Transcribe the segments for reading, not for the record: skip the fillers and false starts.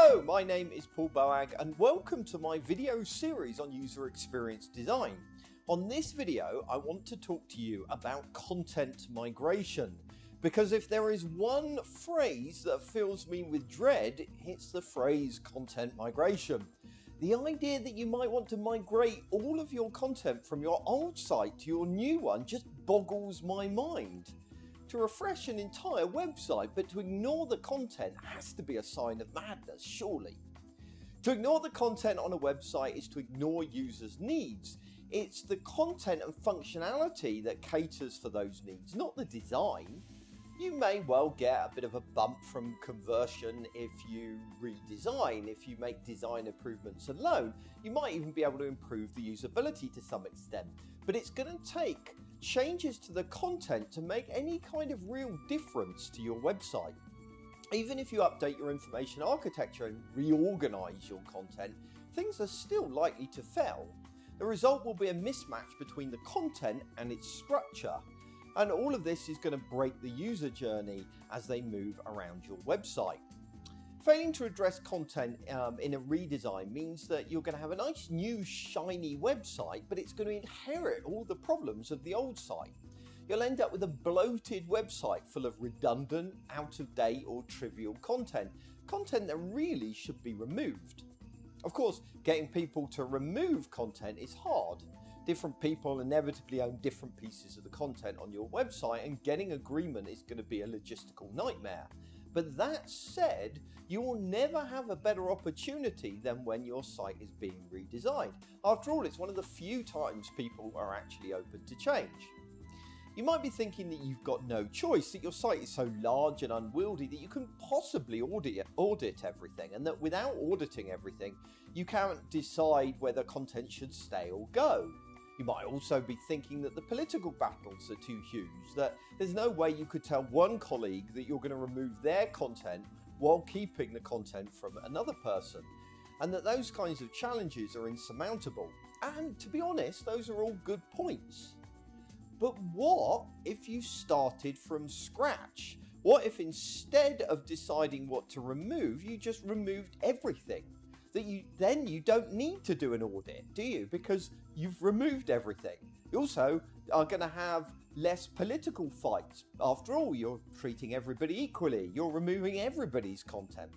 Hello, my name is Paul Boag and welcome to my video series on user experience design. On this video, I want to talk to you about content migration, because if there is one phrase that fills me with dread, it's the phrase content migration. The idea that you might want to migrate all of your content from your old site to your new one just boggles my mind. To refresh an entire website, but to ignore the content has to be a sign of madness, surely. To ignore the content on a website is to ignore users' needs. It's the content and functionality that caters for those needs, not the design. You may well get a bit of a bump from conversion if you redesign. If you make design improvements alone, you might even be able to improve the usability to some extent. But it's going to take changes to the content to make any kind of real difference to your website. Even if you update your information architecture and reorganize your content, things are still likely to fail. The result will be a mismatch between the content and its structure. And all of this is going to break the user journey as they move around your website. Failing to address content in a redesign means that you're going to have a nice new shiny website, but it's going to inherit all the problems of the old site. You'll end up with a bloated website full of redundant, out-of-date or trivial content that really should be removed. Of course, getting people to remove content is hard. Different people inevitably own different pieces of the content on your website, and getting agreement is going to be a logistical nightmare. But that said, you will never have a better opportunity than when your site is being redesigned. After all, it's one of the few times people are actually open to change. You might be thinking that you've got no choice, that your site is so large and unwieldy that you couldn't possibly audit everything, and that without auditing everything, you can't decide whether content should stay or go. You might also be thinking that the political battles are too huge, that there's no way you could tell one colleague that you're going to remove their content while keeping the content from another person, and that those kinds of challenges are insurmountable. And to be honest, those are all good points. But what if you started from scratch? What if instead of deciding what to remove, you just removed everything? Then you don't need to do an audit, do you? Because you've removed everything. You also are going to have less political fights. After all, you're treating everybody equally. You're removing everybody's content.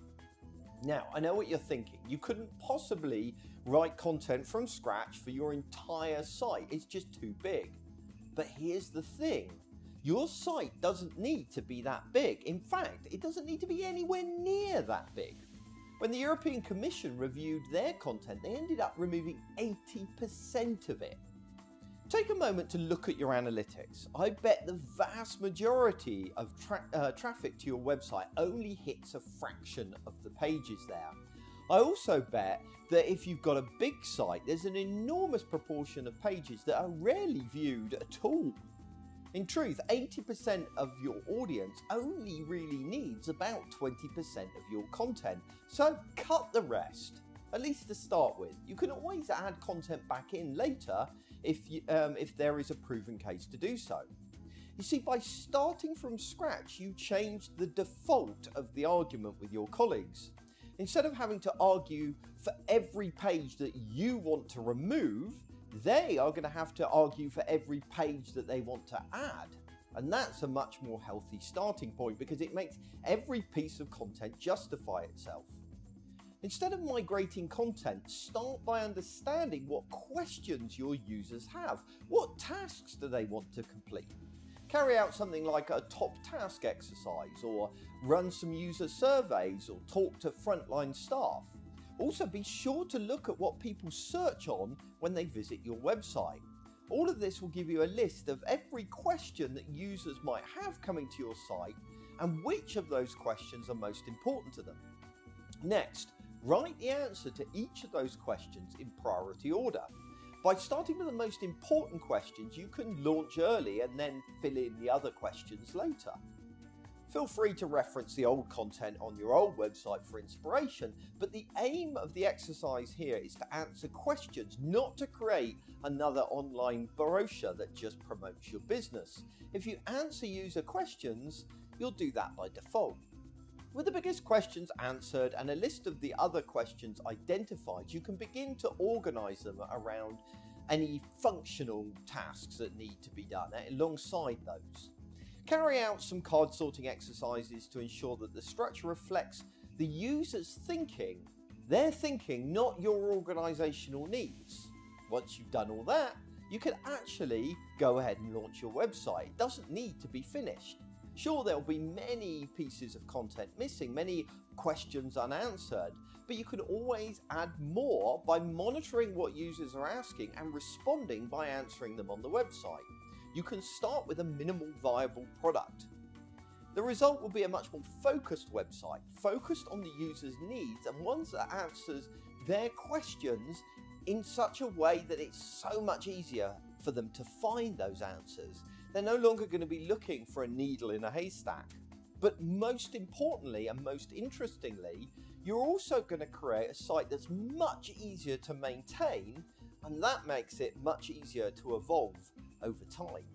Now, I know what you're thinking. You couldn't possibly write content from scratch for your entire site. It's just too big. But here's the thing. Your site doesn't need to be that big. In fact, it doesn't need to be anywhere near that big. When the European Commission reviewed their content, they ended up removing 80% of it. Take a moment to look at your analytics. I bet the vast majority of traffic to your website only hits a fraction of the pages there. I also bet that if you've got a big site, there's an enormous proportion of pages that are rarely viewed at all. In truth, 80% of your audience only really needs about 20% of your content. So cut the rest, at least to start with. You can always add content back in later if there is a proven case to do so. You see, by starting from scratch, you change the default of the argument with your colleagues. Instead of having to argue for every page that you want to remove, they are going to have to argue for every page that they want to add. And that's a much more healthy starting point, because it makes every piece of content justify itself. Instead of migrating content, start by understanding what questions your users have. What tasks do they want to complete? Carry out something like a top task exercise, or run some user surveys, or talk to frontline staff. Also, be sure to look at what people search on when they visit your website. All of this will give you a list of every question that users might have coming to your site, and which of those questions are most important to them. Next, write the answer to each of those questions in priority order. By starting with the most important questions, you can launch early and then fill in the other questions later. Feel free to reference the old content on your old website for inspiration, but the aim of the exercise here is to answer questions, not to create another online brochure that just promotes your business. If you answer user questions, you'll do that by default. With the biggest questions answered and a list of the other questions identified, you can begin to organise them around any functional tasks that need to be done alongside those. Carry out some card sorting exercises to ensure that the structure reflects the user's thinking, their thinking, not your organisational needs. Once you've done all that, you can actually go ahead and launch your website. It doesn't need to be finished. Sure, there'll be many pieces of content missing, many questions unanswered, but you can always add more by monitoring what users are asking and responding by answering them on the website. You can start with a minimal viable product. The result will be a much more focused website, focused on the user's needs and ones that answers their questions in such a way that it's so much easier for them to find those answers. They're no longer going to be looking for a needle in a haystack. But most importantly and most interestingly, you're also going to create a site that's much easier to maintain, and that makes it much easier to evolve over time.